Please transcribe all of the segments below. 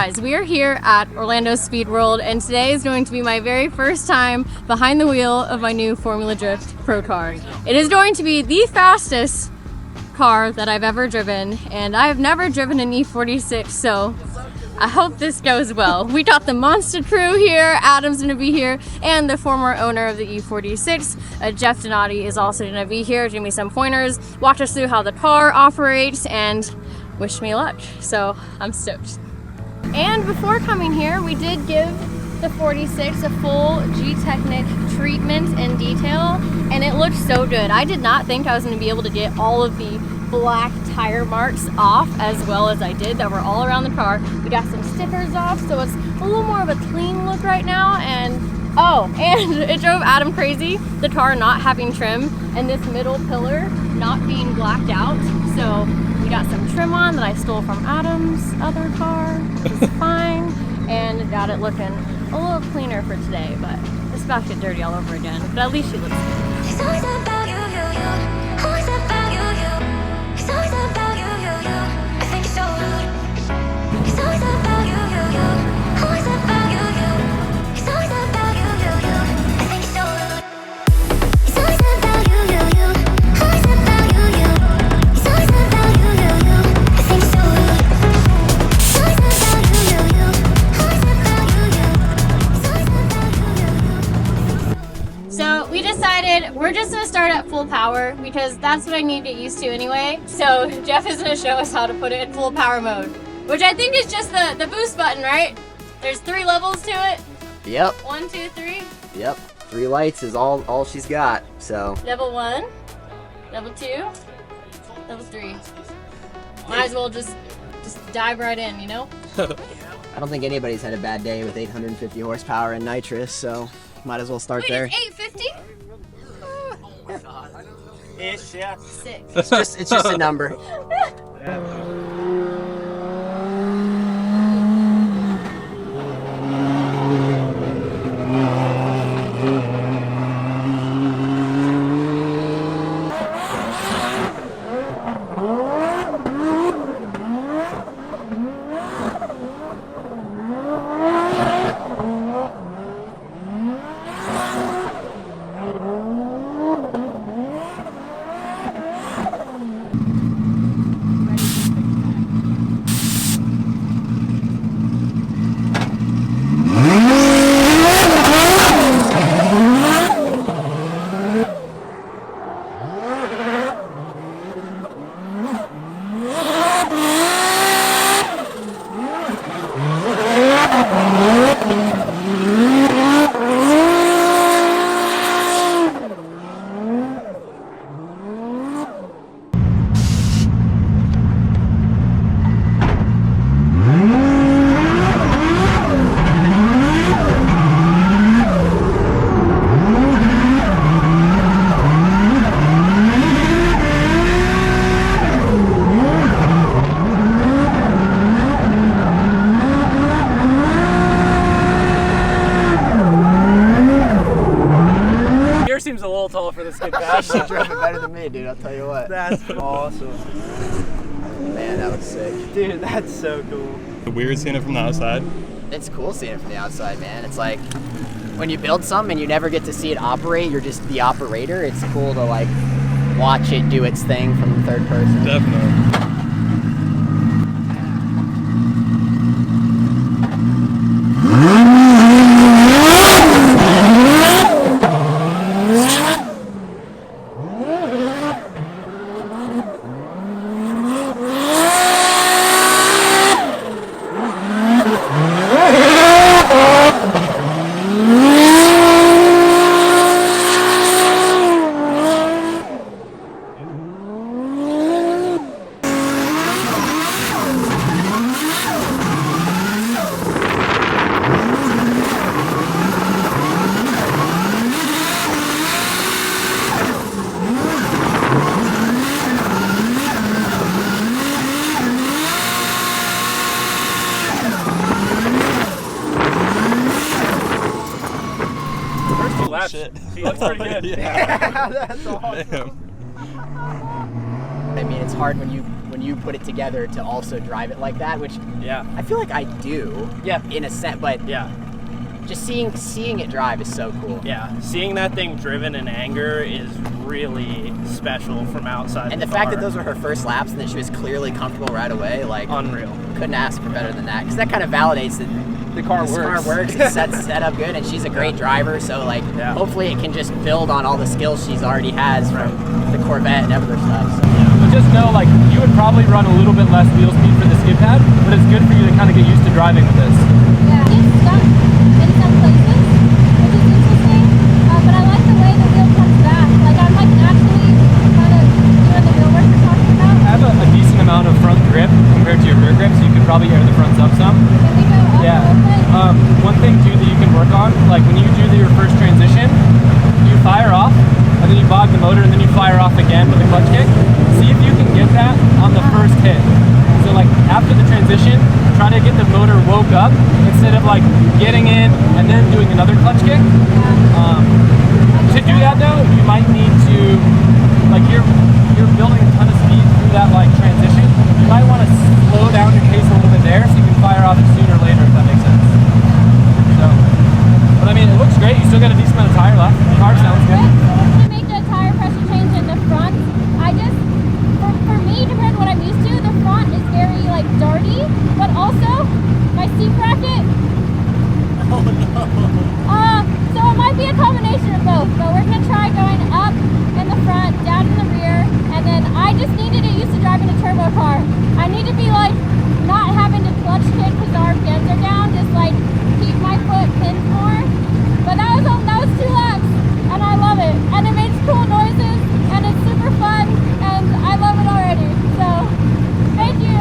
guys, we are here at Orlando Speed World, and today is going to be my very first time behind the wheel of my new Formula Drift Pro car. It is going to be the fastest car that I've ever driven, and I have never driven an E46, so I hope this goes well. We got the Monster crew here, Adam's gonna be here, and the former owner of the E46, Jeff Donati, is also gonna be here, give me some pointers, walk us through how the car operates, and wish me luck. So I'm stoked. And before coming here, we did give the 46 a full G-Technic treatment and detail, and it looked so good. I did not think I was gonna be able to get all of the black tire marks off as well as I did that were all around the car. We got some stickers off, so it's a little more of a clean look right now. And and it drove Adam crazy, the car not having trim and this middle pillar not being blacked out. So we got some trim on that I stole from Adam's other car, which is fine, and got it looking a little cleaner for today, but it's about to get dirty all over again, but at least she looks good. It's always about you, always about you, It's always about you, I think it's so rude. It's always about you, always about you, It's always about you, I think it's so rude. It's always about you, always about you, It's always about you, I think it's so rude. It's always about you, always about you, It's always about you. So we decided we're just gonna start at full power because that's what I need to get used to anyway. So Jeff is gonna show us how to put it in full power mode, which I think is just the boost button, right? There's 3 levels to it. Yep. 1, 2, 3. Yep. 3 lights is all she's got. So. Level 1, level 2, level 3. Might as well just dive right in, you know? I don't think anybody's had a bad day with 850 horsepower and nitrous, so might as well start there. Wait, it's 850? Ish, yeah. 6. It's just a number. Seems a little tall for the Skidpad. She drove it better than me, dude. I'll tell you what. That's awesome. Man, that was sick. Dude, that's so cool. Weird seeing it from the outside. It's cool seeing it from the outside, man. It's like when you build something and you never get to see it operate, you're just the operator. It's cool to like watch it do its thing from the third person. Definitely. left. Shit. He looks pretty good. Yeah. That's awesome. Damn. I mean, it's hard when you when you put it together to also drive it like that, which Yeah. I feel like I do. Yeah. In a sense, but Yeah. just seeing it drive is so cool. Yeah. Seeing that thing driven in anger is really special from outside. And the fact that those were her first laps and that she was clearly comfortable right away, like unreal. Couldn't ask for better than that, because that kind of validates that The car this works. car works. It's set up good, and she's a great driver. So like, hopefully it can just build on all the skills she's already has from the Corvette and other stuff. So. But just know, like, you would probably run a little bit less wheel speed for the skid pad, but it's good for you to kind of get used to driving with this. Yeah, it's stuck in some places, which is interesting. But I like the way the wheel comes back. Like I'm like actually kind of doing the wheel work you're talking about. I have a decent amount of front grip compared to your rear grip, so you could probably air the fronts up some. Can we go up Yeah. a little bit? One thing too that you can work on, like when you do your first transition, you fire off, and then you bog the motor, and then you fire off again with a clutch kick. See if you can get that on the first hit. So like after the transition, try to get the motor woke up instead of like getting in and then doing another clutch kick. To do that though, you might need to, like you're building a ton of speed through that like transition. You might want to slow down your pace a little bit there so you can fire off sooner or later, if that makes sense. So, but I mean, it looks great. You still got a decent amount of tire left. The car sounds good. Right, so we're gonna make the tire pressure change in the front. I just, for me, compared to what I'm used to, the front is very like darty, but also my seat bracket. Oh no. So it might be a combination of both, but we're gonna try going up in the front, down in the rear, and then I just need to get used to driving a turbo car. I need to be like not having to clutch kick because our RPMs are down, just like keep my foot pinned more. But that was 2 laps, and I love it. And it makes cool noises, and it's super fun, and I love it already. So, thank you.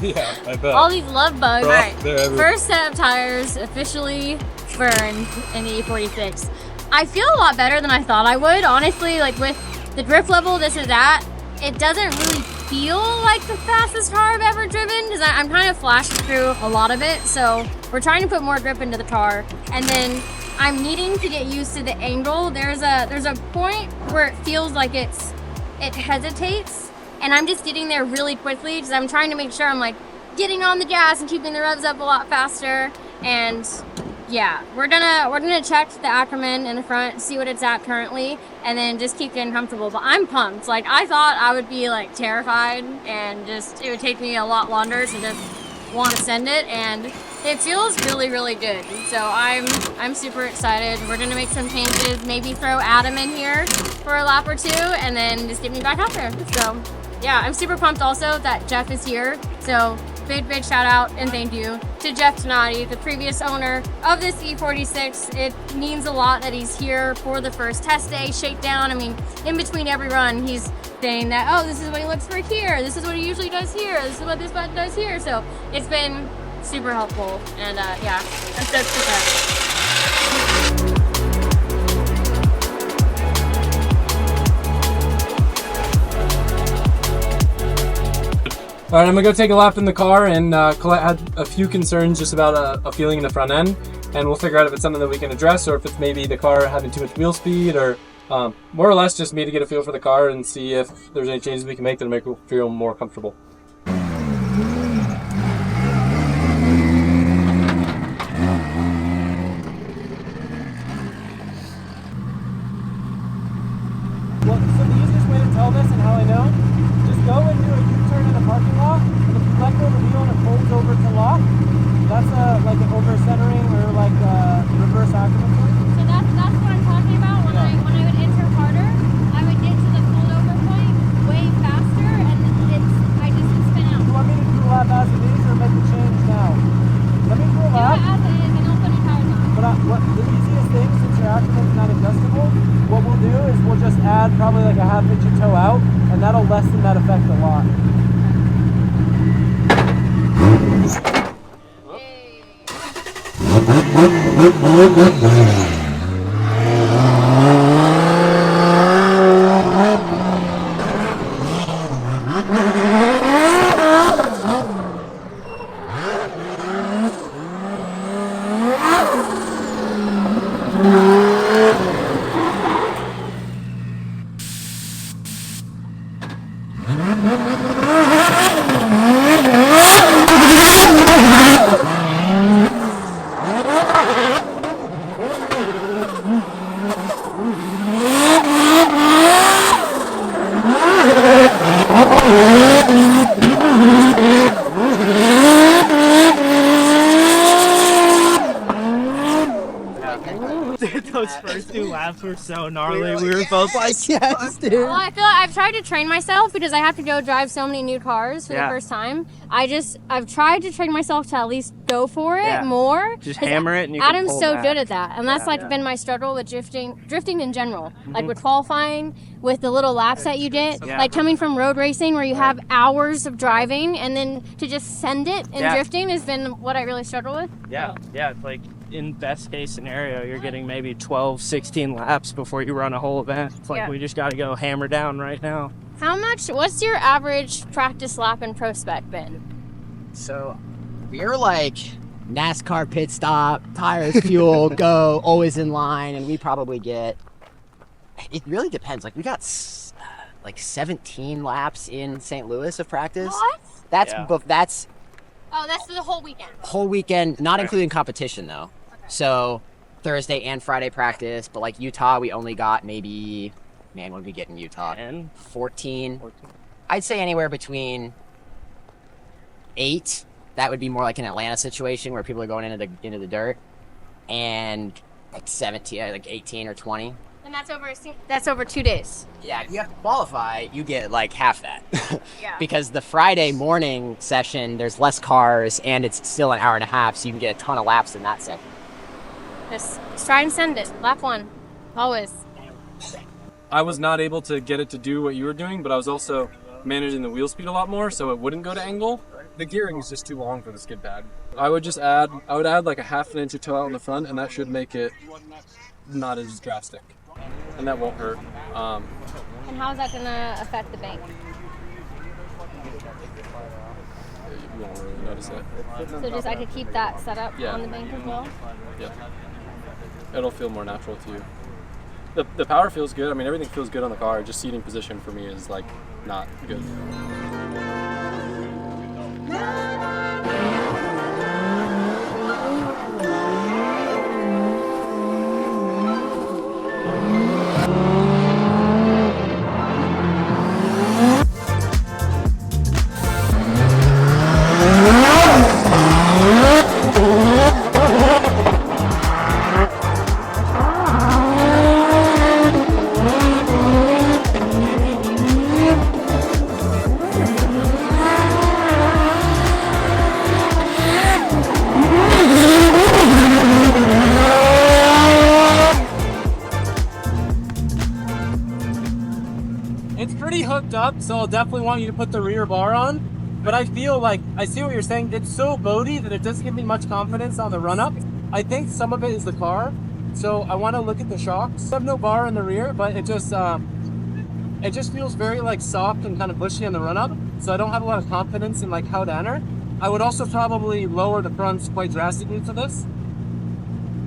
Yeah, I bet. All these love bugs. Bro, Alright, they're everywhere. first set of tires officially burned in the E46. I feel a lot better than I thought I would. Honestly, like with the drift level, this is at, it doesn't really feel like the fastest car I've ever driven because I'm kind of flashing through a lot of it. So we're trying to put more grip into the car, and then I'm needing to get used to the angle. There's a point where it feels like it hesitates, and I'm just getting there really quickly because I'm trying to make sure I'm like getting on the gas and keeping the revs up a lot faster. And yeah, we're gonna check the Ackerman in the front, see what it's at currently, and then just keep getting comfortable. But I'm pumped. Like, I thought I would be like terrified and just it would take me a lot longer to just want to send it, and it feels really, really good. So I'm super excited. We're gonna make some changes, maybe throw Adam in here for a lap or two, and then just get me back out there. So yeah, I'm super pumped also that Jeff is here. So big shout out and thank you to Jeff Donati, the previous owner of this E46. It means a lot that he's here for the first test day shakedown. I mean, in between every run, he's saying that, oh, this is what he looks for here, this is what he usually does here, this is what this button does here. So it's been super helpful, and yeah, I'm stoked for that. All right, I'm gonna go take a lap in the car, and Collette had a few concerns just about a feeling in the front end, and we'll figure out if it's something that we can address or if it's maybe the car having too much wheel speed, or more or less just me to get a feel for the car and see if there's any changes we can make that make it feel more comfortable. Well, so the easiest way to tell this and how I know, just go and do a U-turn in a parking lot, and if you let go of the wheel and it folds over to lock, that's like an over-centering or like a reverse Ackerman point. So that's what I'm talking about. When I would enter harder, I would get to the fold over point way faster, and I just would spin out. Do you want me to do a lap as it is or make the change now? Let me do a lap. Do it as it is, and I'll put your tires on. But the easiest thing, since your Ackerman's not adjustable, what we'll do is we'll just add probably like a ½ inch of toe out, and that'll lessen that effect a lot. Those first 2 laps were so gnarly. We were both like, yes, dude. Well, I feel like I've tried to train myself because I have to go drive so many new cars for the first time. I've tried to train myself to at least go for it more. Just hammer it and you can Adam's pull so back. good at that, and that's been my struggle with drifting in general. Like with qualifying, with the little laps that you get, like coming from road racing where you have hours of driving, and then to just send it in drifting has been what I really struggle with. Yeah, it's like in best case scenario, you're getting maybe 12, 16 laps before you run a whole event. It's like we just got to go hammer down right now. What's your average practice lap in Pro Spec been? So we're like NASCAR pit stop, tires, fuel, go, always in line, and we probably get, it really depends. Like we got like 17 laps in St. Louis of practice. What? That's Oh, that's for the whole weekend. Whole weekend, not including competition though. So Thursday and Friday practice, but like Utah, we only got maybe, what did we get in Utah? 14. I'd say anywhere between 8. That would be more like an Atlanta situation where people are going into the dirt, and like 17, like 18 or 20. And that's over 2 days. Yeah, if you have to qualify, you get like half that. Because the Friday morning session, there's less cars and it's still an hour and a half, so you can get a ton of laps in that session. Just try and send it. Lap 1. Always. I was not able to get it to do what you were doing, but I was also managing the wheel speed a lot more so it wouldn't go to angle. The gearing is just too long for the Skidpad. I would add like a ½ inch of toe out on the front, and that should make it not as drastic. And that won't hurt. And how is that going to affect the bank? you won't really notice it. So just I could keep that set up Yeah. on the bank as well? Yeah. It'll feel more natural to you. The power feels good. I mean, everything feels good on the car. Just seating position for me is like not good. It's pretty hooked up, so I'll definitely want you to put the rear bar on. But I feel like, I see what you're saying, it's so boaty that it doesn't give me much confidence on the run-up. I think some of it is the car, so I want to look at the shocks. I have no bar in the rear, but it just feels very like soft and kind of bushy on the run-up, so I don't have a lot of confidence in like how to enter. I would also probably lower the fronts quite drastically for this.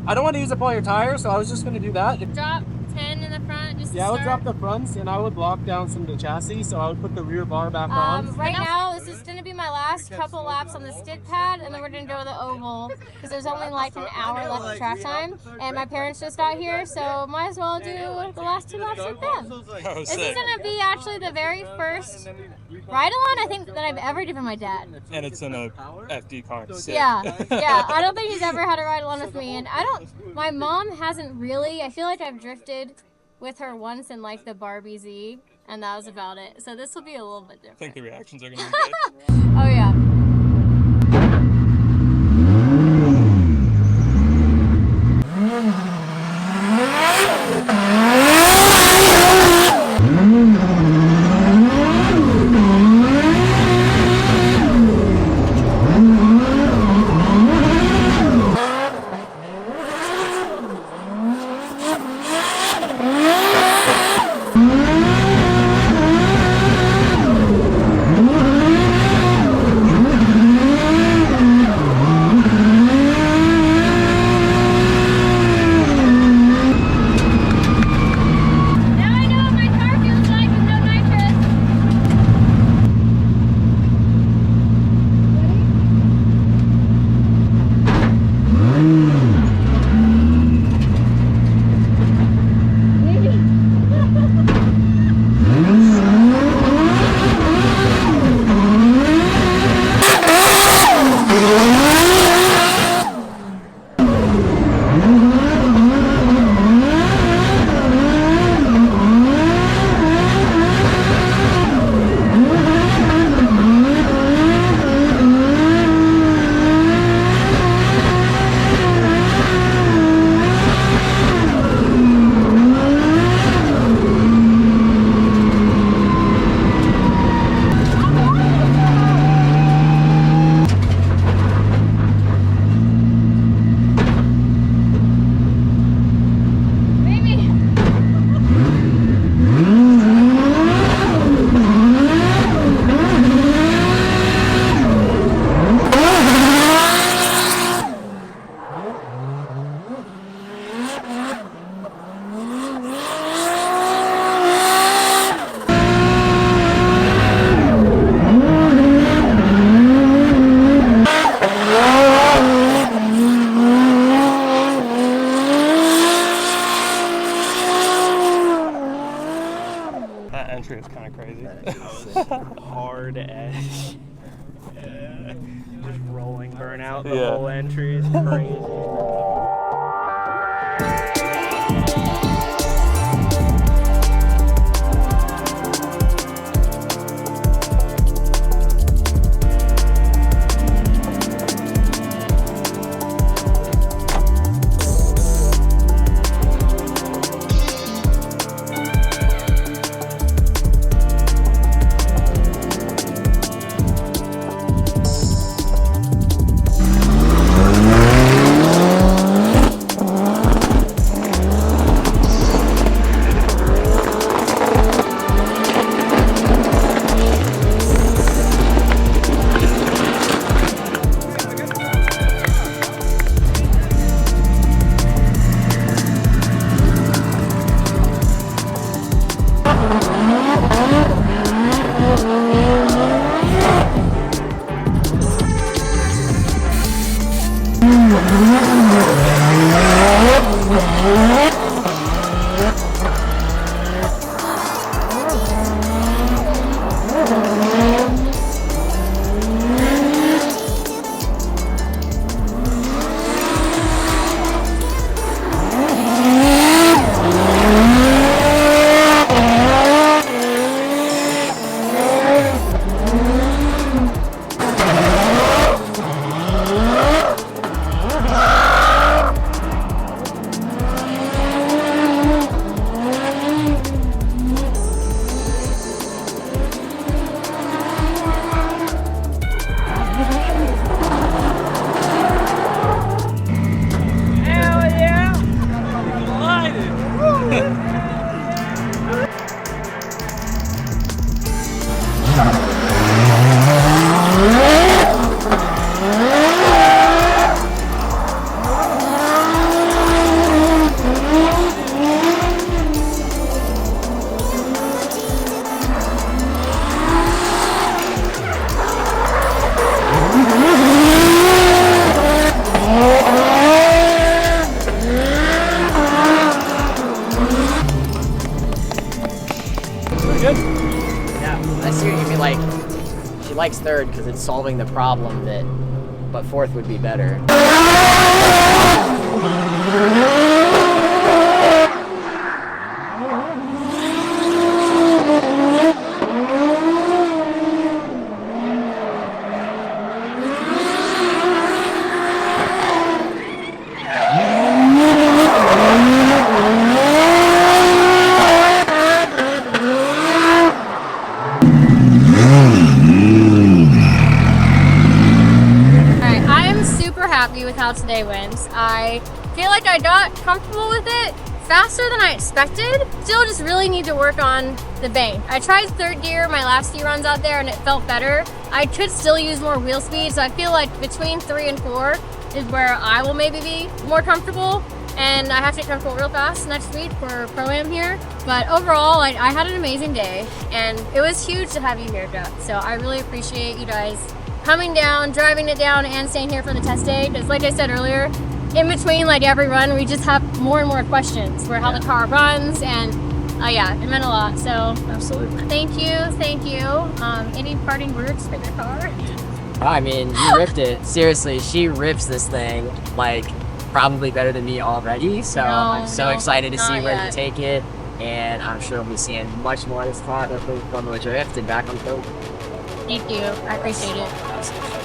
I don't want to use up all your tires, so I was just going to do that. Drop 10 in the front just to Yeah, I would start. drop the fronts and I would lock down some of the chassis, so I would put the rear bar back on. Right now, this is going to be my last couple laps on the Skidpad, and then we're going to go to the oval because there's only like an hour left of track time, and my parents just got here, so might as well do the last 2 laps with them. This is going to be actually the very first ride-along I think that I've ever given my dad. And it's in a FD car. Sick. Yeah, yeah. I don't think he's ever had a ride-along with me, and my mom hasn't really. I feel like I've drifted with her once in like the Barbie Z, and that was about it. So this will be a little bit I different. think the reactions are going to be good. Oh yeah. Now I know what my car feels like with no nitrous. Maybe. That entry is kind of crazy. Hard edge. Just rolling burnout. The Yeah. whole entry is crazy. Yeah, I see what you mean. Like, she likes third because it's solving the problem but fourth would be better. Happy with how today went. I feel like I got comfortable with it faster than I expected. Still just really need to work on the bank. I tried third gear my last few runs out there and it felt better. I could still use more wheel speed, so I feel like between 3 and 4 is where I will maybe be more comfortable, and I have to get comfortable real fast next week for Pro-Am here. But overall, I had an amazing day, and it was huge to have you here, Jeff. So I really appreciate you guys coming down, driving it down, and staying here for the test day. Because like I said earlier, in between like every run, we just have more and more questions for how the car runs, and yeah, it meant a lot. So Absolutely. Thank you. Any parting words for the car? I mean, you ripped it. Seriously, she rips this thing like probably better than me already. So I'm so excited to see where to take it, and I'm sure we'll be seeing much more of this car from the drift and back on the road. Thank you. I appreciate it.